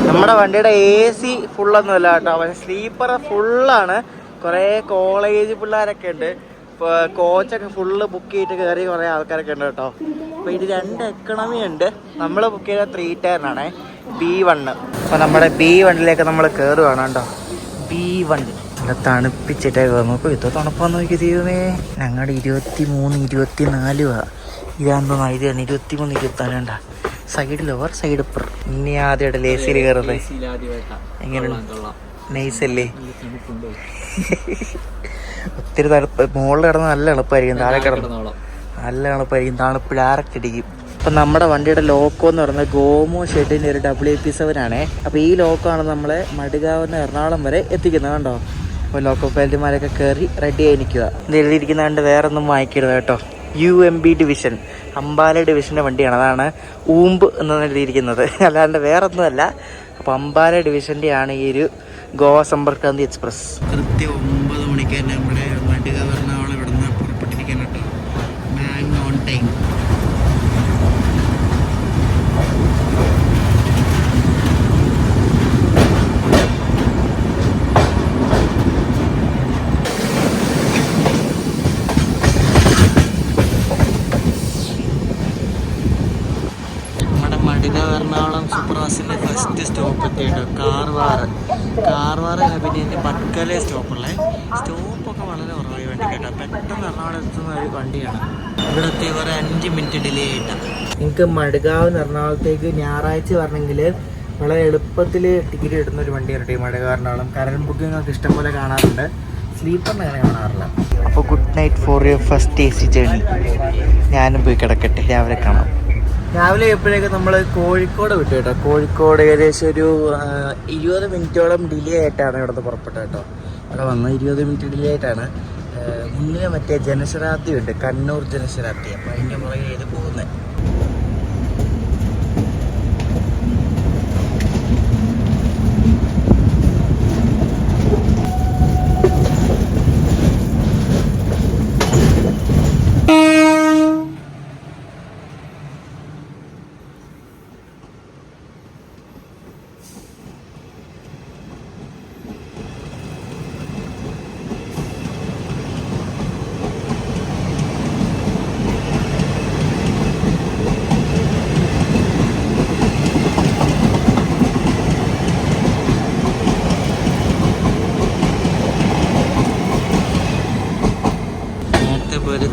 നമ്മുടെ വണ്ടിയുടെ AC ഫുള്ളൊന്നുമല്ല കേട്ടോ, പക്ഷേ സ്ലീപ്പർ ഫുള്ളാണ്. കുറേ കോളേജ് പിള്ളേരൊക്കെ ഉണ്ട്. ഇപ്പോൾ കോച്ചൊക്കെ ഫുള്ള് ബുക്ക് ചെയ്തിട്ട് കയറി കുറേ ആൾക്കാരൊക്കെ ഉണ്ട് കേട്ടോ. അപ്പോൾ ഇത് 2 എക്കണമി ഉണ്ട്. നമ്മൾ ബുക്ക് ചെയ്ത 3 ടയറിനാണ് B1. അപ്പോൾ നമ്മുടെ B1ലേക്ക് നമ്മൾ കയറുകയാണ് കേട്ടോ. B1 നല്ല തണുപ്പിച്ചിട്ടേക്ക് നോക്കൂ. ഇത് തണുപ്പാന്ന് നോക്കി തീരുമേ. ഞങ്ങളുടെ 23, 24 ഇതാണെന്ന് തോന്നുന്നു. ഇത് 23, 24 വേണ്ട. Side lower, side upper. ഇനി ആദ്യമായിട്ട് AC-യിൽ കയറുന്നത് എങ്ങനെയാണ്? നൈസല്ലേ? ഒത്തിരി തണുപ്പ്. മുകളിൽ കിടന്ന് നല്ല എളുപ്പമായിരിക്കും, താഴെ കിടന്ന് നല്ല എളുപ്പമായിരിക്കും. തണുപ്പ് ഡയറക്റ്റ് അടിക്കും. അപ്പം നമ്മുടെ വണ്ടിയുടെ ലോക്കോ എന്ന് പറയുന്നത് ഗോമോ ഷെഡിൻ്റെ ഒരു WP7 ആണേ. അപ്പോൾ ഈ ലോക്കമാണ് നമ്മളെ മഡ്ഗാവിൽ എറണാകുളം വരെ എത്തിക്കുന്നത് കേട്ടോ. അപ്പോൾ ലോക്കോ പൈലറ്റുമാരൊക്കെ കയറി റെഡി ആയി നിൽക്കുക. ഇത് എഴുതിയിരിക്കുന്ന കണ്ട് വേറെ ഒന്നും വായിക്കരുത് കേട്ടോ. UMB ഡിവിഷൻ, അംബാല ഡിവിഷൻ്റെ വണ്ടിയാണ്. അതാണ് ഊമ്പ് എന്നാണ് എഴുതിയിരിക്കുന്നത്, അല്ലാണ്ട് വേറെ ഒന്നുമല്ല. അപ്പോൾ അംബാല ഡിവിഷൻ്റെയാണ് ഈ ഒരു ഗോവ സമ്പർക്ക് ക്രാന്തി എക്സ്പ്രസ്. കൃത്യം 9 മണിക്ക് തന്നെ നമ്മുടെ മഡ്ഗാവ് എറണാകുളം ഇവിടെ നിന്ന് പുറപ്പെട്ടിരിക്കാൻ കേട്ടോ. Bang on time. Ernakulam super ഫാസ്റ്റിൻ്റെ ഫസ്റ്റ് സ്റ്റോപ്പ് എത്തിയിട്ടോ. കാർവാർ പിന്നെ എൻ്റെ ബട്കലെ സ്റ്റോപ്പുള്ളേ. സ്റ്റോപ്പൊക്കെ വളരെ കുറവായി വണ്ടി കേട്ടോ. പെട്ടെന്ന് എറണാകുളം എത്തുന്ന ഒരു വണ്ടിയാണ്. ഇവിടെ എത്തി ഒരു 5 മിനിറ്റ് ഡിലേ ആയിട്ടാണ്. നിങ്ങൾക്ക് മഡ്ഗാവ് എറണാകുളത്തേക്ക് ഞായറാഴ്ച വരണമെങ്കിൽ വളരെ എളുപ്പത്തിൽ ടിക്കറ്റ് കിട്ടുന്ന ഒരു വണ്ടിയാണ് കേട്ടോ ഈ മഡ്ഗാവ് എറണാകുളം. കാരണം ബുക്കിംഗ് ഒക്കെ ഇഷ്ടംപോലെ കാണാറുണ്ട്. സ്ലീപ്പറിന് അങ്ങനെ കാണാറില്ല. അപ്പോൾ good night for your first AC journey. ഞാനും പോയി കിടക്കട്ടെ, രാവിലെ കാണാം. രാവിലെ എപ്പോഴേക്കും നമ്മൾ കോഴിക്കോട് വിട്ടു കേട്ടോ. കോഴിക്കോട് ഏകദേശം ഒരു 20 മിനിറ്റോളം ഡിലേ ആയിട്ടാണ് ഇവിടുന്ന് പുറപ്പെട്ടത് കേട്ടോ. ഇവിടെ വന്ന് 20 മിനിറ്റ് ഡിലേ ആയിട്ടാണ്. മുന്നിൽ മറ്റേ ജനശതാബ്ദി ഉണ്ട്, കണ്ണൂർ ജനശതാബ്ദി. അപ്പോൾ അതിൻ്റെ പുറകെ ഇത് പോകുന്നത്.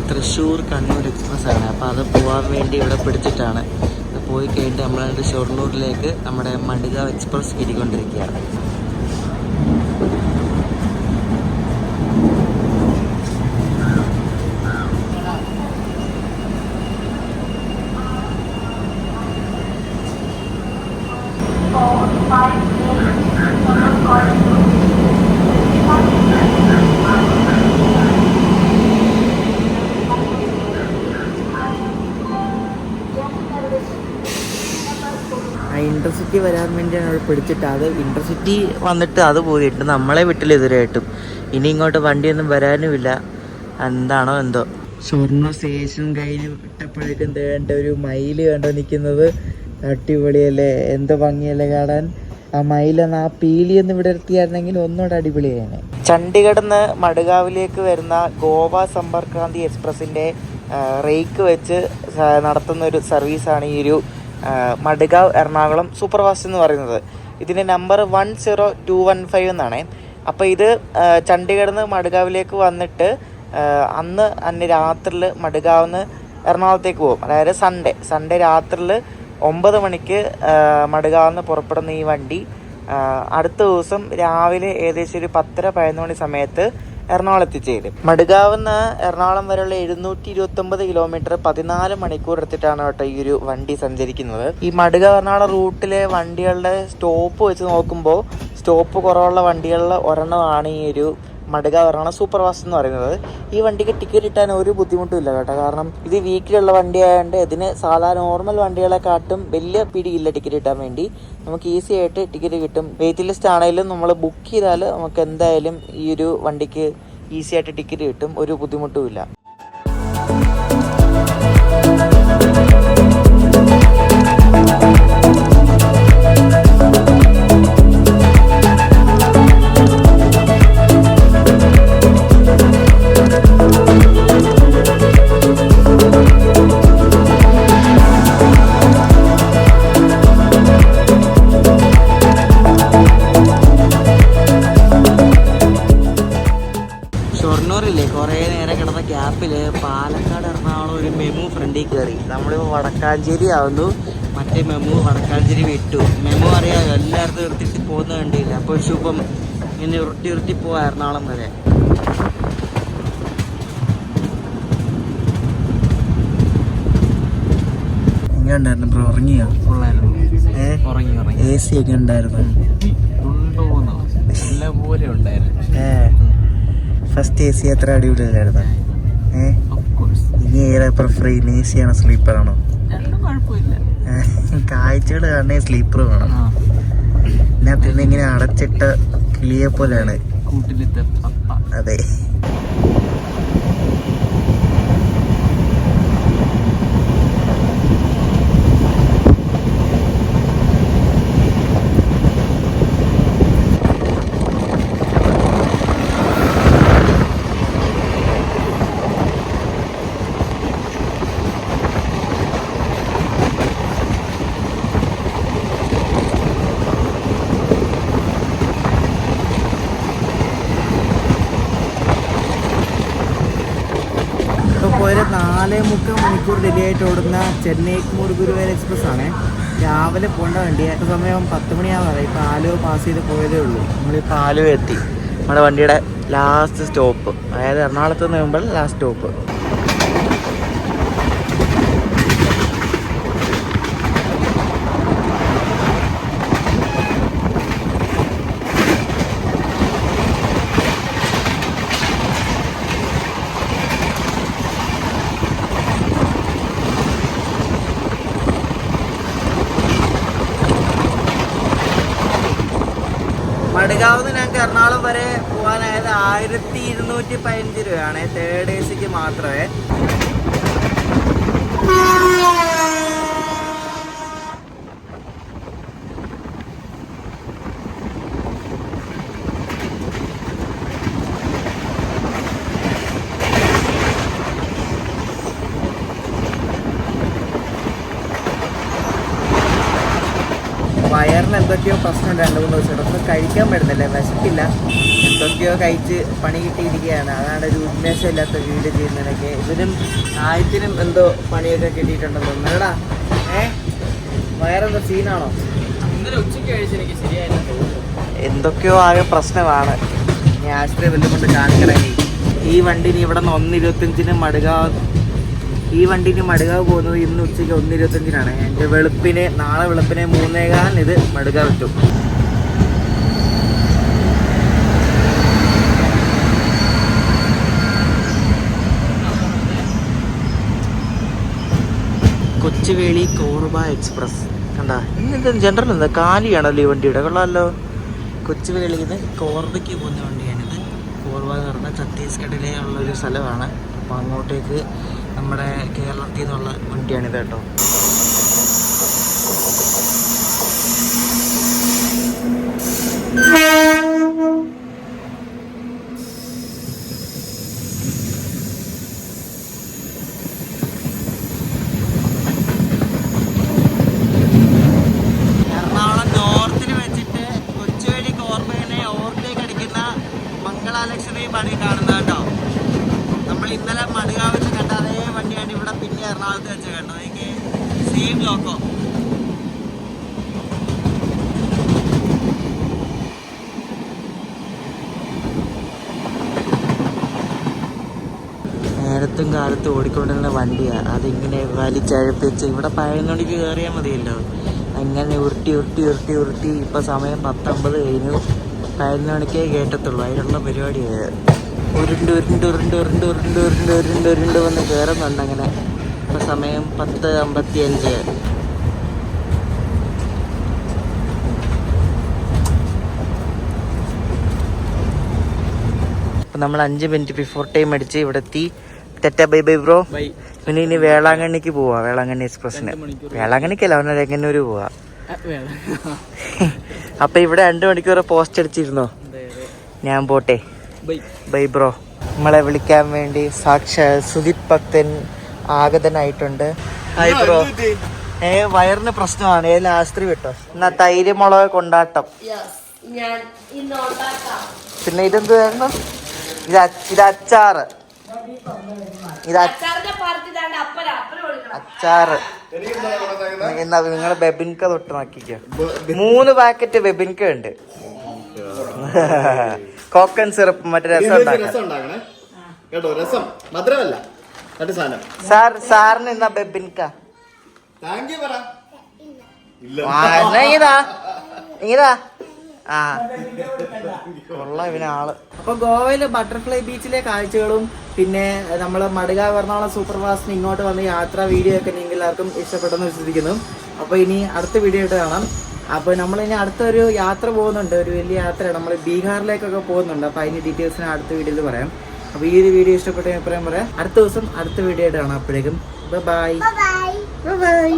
തൃശ്ശൂർ കണ്ണൂർ എക്സ്പ്രസ് ആണ്. അപ്പോൾ അത് പോകാൻ വേണ്ടി ഇവിടെ പിടിച്ചിട്ടാണ്. അത് പോയി കഴിഞ്ഞിട്ട് നമ്മളത് ഷൊർണൂരിലേക്ക് നമ്മുടെ മഡ്ഗാവ് എക്സ്പ്രസ് കയറിക്കൊണ്ടിരിക്കുകയാണ്. ഇൻ്റർസിറ്റി വരാൻ വേണ്ടിയാണ് അവിടെ പിടിച്ചിട്ട്. അത് ഇൻ്റർസിറ്റി വന്നിട്ട് അത് പോയിട്ട് നമ്മളെ വിട്ടില്ല ഇതുവരെയായിട്ടും. ഇനി ഇങ്ങോട്ട് വണ്ടിയൊന്നും വരാനുമില്ല. എന്താണോ എന്തോ. ഷൊർണൂർ സ്റ്റേഷൻ കഴിഞ്ഞ് വിട്ടപ്പോഴേക്കും വേണ്ട ഒരു മയില് കണ്ടോ നിൽക്കുന്നത്. അടിപൊളിയല്ലേ, എന്ത് ഭംഗിയല്ലേ കാണാൻ. ആ മയിലൊന്ന് ആ പീലിയൊന്ന് വിടർത്തിയായിരുന്നെങ്കിൽ ഒന്നുകൂടെ അടിപൊളിയാണ്. ചണ്ഡീഗഡിൽ നിന്ന് മഡ്ഗാവിലേക്ക് വരുന്ന ഗോവ സമ്പർക്ക് ക്രാന്തി എക്സ്പ്രസിൻ്റെ റേക്ക് വെച്ച് നടത്തുന്ന ഒരു സർവീസാണ് ഈ ഒരു മഡ്ഗാവ് എറണാകുളം സൂപ്പർ ഫാസ്റ്റ് എന്ന് പറയുന്നത്. ഇതിൻ്റെ നമ്പർ 10215 എന്നാണ്. അപ്പോൾ ഇത് ചണ്ഡീഗഡിൽ നിന്ന് മഡ്ഗാവിലേക്ക് വന്നിട്ട് അന്ന് രാത്രിയിൽ മഡ്ഗാവിൽ നിന്ന് എറണാകുളത്തേക്ക് പോകും. അതായത് സൺഡേ രാത്രിയിൽ 9 മണിക്ക് മഡ്ഗാവിൽ നിന്ന് പുറപ്പെടുന്ന ഈ വണ്ടി അടുത്ത ദിവസം രാവിലെ ഏകദേശം ഒരു 10:30-11 മണി സമയത്ത് എറണാകുളം എത്തിച്ചേരും. മഡ്ഗാവിൽ നിന്ന് എറണാകുളം വരെയുള്ള 729 കിലോമീറ്റർ 14 മണിക്കൂർ എടുത്തിട്ടാണ് കേട്ടോ ഈ ഒരു വണ്ടി സഞ്ചരിക്കുന്നത്. ഈ മഡ്ഗാവ് എറണാകുളം റൂട്ടിലെ വണ്ടികളുടെ സ്റ്റോപ്പ് വെച്ച് നോക്കുമ്പോൾ സ്റ്റോപ്പ് കുറവുള്ള വണ്ടികളിൽ ഒരെണ്ണമാണ് ഈ ഒരു മഡ്ഗാവ് എറണാകുളം സൂപ്പർ ഫാസ്റ്റ് എന്ന് പറയുന്നത്. ഈ വണ്ടിക്ക് ടിക്കറ്റ് കിട്ടാൻ ഒരു ബുദ്ധിമുട്ടും ഇല്ല കേട്ടോ. കാരണം ഇത് വീക്കിലുള്ള വണ്ടി ആയതുകൊണ്ട് ഇതിന് സാധാരണ നോർമൽ വണ്ടികളെക്കാട്ടും വലിയ പിടിയില്ല ടിക്കറ്റ് കിട്ടാൻ വേണ്ടി. നമുക്ക് ഈസി ആയിട്ട് ടിക്കറ്റ് കിട്ടും. വെയിറ്റ് ലിസ്റ്റ് ആണെങ്കിലും നമ്മൾ ബുക്ക് ചെയ്താൽ നമുക്ക് എന്തായാലും ഈ ഒരു വണ്ടിക്ക് ഈസി ആയിട്ട് ടിക്കറ്റ് കിട്ടും. ഒരു ബുദ്ധിമുട്ടും ഇല്ല. ഷൊർണൂരില്ലേ കുറേ നേരം കിടന്ന ഗ്യാപ്പിൽ പാലക്കാട് എറണാകുളം ഒരു മെമു ഫ്രണ്ടിൽ കയറി. നമ്മളിപ്പോൾ വടക്കാഞ്ചേരി ആവുന്നു, മറ്റേ മെമു വടക്കാഞ്ചേരി വിട്ടു. മെമു അറിയാമോ, എല്ലായിടത്തും നിർത്തിയിട്ട് പോകുന്ന കണ്ടില്ല. അപ്പോൾ ശുഭം ഇങ്ങനെ ഉരുട്ടി പോവാ എറണാകുളം വരെ. എങ്ങനെ ഉണ്ടായിരുന്നു ബ്രോ? ഉറങ്ങിയോ? എ സി ഒക്കെ ഉണ്ടായിരുന്നു. ഫസ്റ്റ് എ സി എത്ര അടിപൊളിയല്ലായിരുന്നു? ഇനി ഏതാ പ്രിഫർ ചെയ്യുന്നത്, എ സി ആണോ സ്ലീപ്പർ ആണോ? കാഴ്ചകൾ കാണണേ സ്ലീപ്പർ വേണം. ഇതിനകത്ത് ഇങ്ങനെ അടച്ചിട്ട കിളിയെ പോലെയാണ്. അതെ. ഒരു 4.25 മണിക്കൂർ ഡിലേ ആയിട്ട് ഓടുന്ന ചെന്നൈ ഗുരുവായൂർ എക്സ്പ്രസ് ആണ്. രാവിലെ പോകേണ്ട വണ്ടി. സമയം 10 മണിയാവാറായി. ഇപ്പോൾ ആലുവ പാസ് ചെയ്ത് പോയതേ ഉള്ളൂ. നമ്മളിപ്പോൾ ആലുവ എത്തി. നമ്മുടെ വണ്ടിയുടെ ലാസ്റ്റ് സ്റ്റോപ്പ്, അതായത് എറണാകുളത്ത് നിന്ന് വരുമ്പോൾ ലാസ്റ്റ് സ്റ്റോപ്പ്. മഡ്ഗാവിൽ നിന്ന് ഞങ്ങൾക്ക് എറണാകുളം വരെ പോകാനായത് 1215 രൂപയാണ്. 3rd AC മാത്രമേ. വയറിന് എന്തൊക്കെയോ പ്രശ്നമുണ്ട് 2-3 ദിവസം. ഒന്നും കഴിക്കാൻ പറ്റുന്നില്ല, വിശപ്പില്ല. എന്തൊക്കെയോ കഴിച്ച് പണി കിട്ടിയിരിക്കുകയാണ്. അതാണ് ഒരു ഉന്മേഷമില്ലാത്ത വീഡിയോ ചെയ്യുന്നതിനൊക്കെ. ഇതിനും ആയത്തിനും എന്തോ പണിയൊക്കെ കിട്ടിയിട്ടുണ്ടെന്ന് തോന്നുന്നടാ. വയറെന്തോ സീനാണോ? ഉച്ചയ്ക്ക് കഴിച്ചെനിക്ക് ശരിയായില്ല തോന്നുന്നു. എന്തൊക്കെയോ ആകെ പ്രശ്നമാണ്. ഇനി ആശുപത്രി വല്ലതും കൊണ്ട് കാണിക്കണേ. ഈ വണ്ടിന് ഇവിടെ നിന്ന് 1:25 മഡ്ഗാവ്. ഈ വണ്ടിന് മഡ്ഗാവ് പോകുന്നത് ഇന്ന് ഉച്ചയ്ക്ക് 1:25 എൻ്റെ വെളുപ്പിന്. നാളെ വെളുപ്പിന് 3:15 ഇത് മഡ്ഗാവ് എത്തും. കൊച്ചുവേളി കോർബ എക്സ്പ്രസ് എന്താ ഇന്നെന്താ ജനറൽ എന്താ കാലിയാണല്ലോ ഈ വണ്ടിയുടെ കൊള്ളാമല്ലോ. കൊച്ചുവേളിയിൽ നിന്ന് കോർബയ്ക്ക് പോകുന്ന വണ്ടിയാണിത്. കോർബ എന്ന് പറഞ്ഞാൽ ഛത്തീസ്ഗഡിലെ ഉള്ളൊരു സ്ഥലമാണ്. അപ്പോൾ അങ്ങോട്ടേക്ക് നമ്മുടെ കേരളത്തിൽ നിന്നുള്ള വണ്ടിയാണിത് കേട്ടോ. എറണാകുളം നോർത്തിൽ വെച്ചിട്ട് കൊച്ചുവേളി കോർബയിനെ ഓവർടേക്ക് അടിക്കുന്ന മംഗളാലക്ഷ്മി പണി കാണുന്നത് കേട്ടോ. നമ്മൾ ഇന്നലെ മടുകാവ് വെച്ച് കണ്ട അതേ വണ്ടിയാണ് ഇവിടെ പിന്നെ എറണാകുളത്ത് വെച്ച് കണ്ടത്. എനിക്ക് സെയിം ലോക്കോ. നേരത്തും കാലത്തും ഓടിക്കൊണ്ടിരുന്ന വണ്ടിയാണ്. അതിങ്ങനെ വലിച്ചഴപ്പിച്ച് ഇവിടെ 11 മണിക്ക് കയറിയാൽ മതിയല്ലോ. അങ്ങനെ ഉരുട്ടി ഉരുട്ടി ഉരുട്ടി ഉരുട്ടി ഇപ്പം സമയം 10:50 കഴിഞ്ഞു. 11 മണിക്കേ കേട്ടത്തുള്ളൂ. അതിനുള്ള പരിപാടിയാണ്. ഉരുണ്ട് ഉരുണ്ട് ഉരുണ്ട് ഉരുണ്ട് ഉരുണ്ട് ഉരുണ്ട് ഉരുണ്ട് ഉരുണ്ട് വന്ന് കയറുന്നുണ്ട്. അങ്ങനെ ഇപ്പം സമയം 10:55. അപ്പം നമ്മൾ 5 മിനിറ്റ് ബിഫോർ ടൈം അടിച്ച് ഇവിടെ എത്തി. ടെറ്റ ബൈ ബൈ ബ്രോ. പിന്നെ ഇനി വേളാങ്കണ്ണിക്ക് പോവാ. വേളാങ്കണ്ണി എക്സ്പ്രസിന്. വേളാങ്കണ്ണിക്കല്ല, അവനെ എങ്ങനൂര് പോവാ. അപ്പൊ ഇവിടെ 2 മണിക്കൂർ പോസ്റ്റ് അടിച്ചിരുന്നോ? ഞാൻ പോട്ടെ. Bye bro. നമ്മളെ വിളിക്കാൻ വേണ്ടി സാക്ഷാൽ സുജിത് ഭക്തൻ ആഗതനായിട്ടുണ്ട്. Hi bro. വയറിന് പ്രശ്നമാണ്. ഏതെങ്കിലും ആസ്ത്രി വിട്ടോ. എന്നാ തൈര് മുളക് കൊണ്ടാട്ടം. പിന്നെ ഇതെന്തായിരുന്നു? ഇത് അച്ചാറ്. അച്ചാറ്. എന്നാ നിങ്ങള് ബെബിൻക തൊട്ട് നോക്കിക്കോ. 3 പാക്കറ്റ് ബെബിൻക ഉണ്ട്. കോക്കൻ സിറപ്പ് മറ്റേ രസം ഉണ്ടാക്കണം. സാറിന് എന്നാ ബെബിൻക. ഇതാ ആ കൊള്ള ഇവന് ആള്. അപ്പൊ ഗോവയില് ബട്ടർഫ്ലൈ ബീച്ചിലെ കാഴ്ചകളും പിന്നെ നമ്മള് മടുകാവ് എറണാകുളം സൂപ്പർ ഫാസ്റ്റിന് ഇങ്ങോട്ട് വന്ന യാത്രാ വീഡിയോ ഒക്കെ നിങ്ങൾക്ക് എല്ലാവർക്കും ഇഷ്ടപ്പെട്ടെന്ന് വിശ്വസിക്കുന്നു. അപ്പൊ ഇനി അടുത്ത വീഡിയോ ആയിട്ട് കാണാം. അപ്പൊ നമ്മളിനി അടുത്തൊരു യാത്ര പോകുന്നുണ്ട്. ഒരു വലിയ യാത്രയാണ്. നമ്മൾ ബീഹാറിലേക്കൊക്കെ പോകുന്നുണ്ട്. അപ്പൊ അതിന്റെ ഡീറ്റെയിൽസിന് അടുത്ത വീഡിയോയിൽ പറയാം. അപ്പൊ ഈ ഒരു വീഡിയോ ഇഷ്ടപ്പെട്ട അഭിപ്രായം പറയാം. അടുത്ത ദിവസം അടുത്ത വീഡിയോ ആയിട്ട് കാണാം. അപ്പോഴേക്കും ബൈ ബൈ ബൈ.